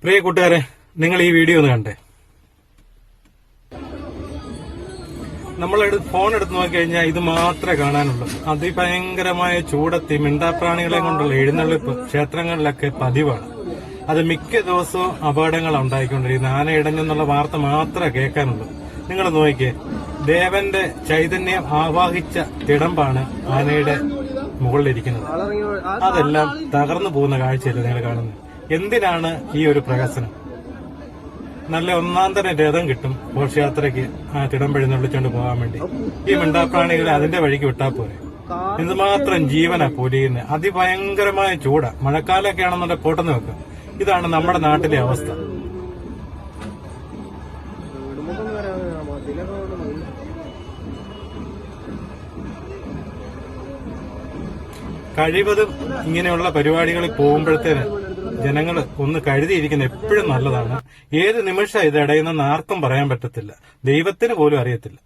പ്രിയ കൂട്ടുകാരെ, നിങ്ങൾ ഈ വീഡിയോ ഒന്ന് കണ്ടേ. നമ്മൾ ഫോൺ എടുത്ത് നോക്കിക്കഴിഞ്ഞാൽ ഇത് മാത്രമേ കാണാനുള്ളൂ. അതിഭയങ്കരമായ ചൂടത്തി മിണ്ടാപ്രാണികളെ കൊണ്ടുള്ള എഴുന്നള്ളിപ്പ് ക്ഷേത്രങ്ങളിലൊക്കെ പതിവാണ്. അത് മിക്ക ദിവസവും അപകടങ്ങൾ ഉണ്ടായിക്കൊണ്ടിരിക്കുന്നത്. ആന ഇടഞ്ഞെന്നുള്ള വാർത്ത മാത്രമേ കേൾക്കാനുള്ളൂ. നിങ്ങൾ നോക്കിക്കേ, ദേവന്റെ ചൈതന്യം ആവാഹിച്ച തിടമ്പാണ് ആനയുടെ മുകളിലിരിക്കുന്നത്. അതെല്ലാം തകർന്നു പോകുന്ന കാഴ്ചയല്ലേ നിങ്ങൾ കാണുന്നത്. എന്തിനാണ് ഈ ഒരു പ്രഹസനം? നല്ല ഒന്നാം തന്നെ രഥം കിട്ടും ഘോഷയാത്രയ്ക്ക് ആ തിടമ്പെഴുന്നള്ളിച്ചോണ്ട് പോകാൻ വേണ്ടി. ഈ മിണ്ടാപ്രാണികളെ അതിന്റെ വഴിക്ക് വിട്ടാൽ പോരെ. എന്തുമാത്രം ജീവനാ പൊലിയുന്നത്. അതിഭയങ്കരമായ ചൂടാ. മഴക്കാലമൊക്കെ ആണെന്നുണ്ടെ പോട്ടെന്ന് വെക്കാം. ഇതാണ് നമ്മുടെ നാട്ടിലെ അവസ്ഥ. കഴിവതും ഇങ്ങനെയുള്ള പരിപാടികളിൽ പോകുമ്പോഴത്തേന് ജനങ്ങൾ ഒന്ന് കരുതിയിരിക്കുന്ന എപ്പോഴും നല്ലതാണ്. ഏത് നിമിഷം ഇത് ഇടയുന്നെന്ന് ആർക്കും പറയാൻ പറ്റത്തില്ല. ദൈവത്തിന് പോലും അറിയത്തില്ല.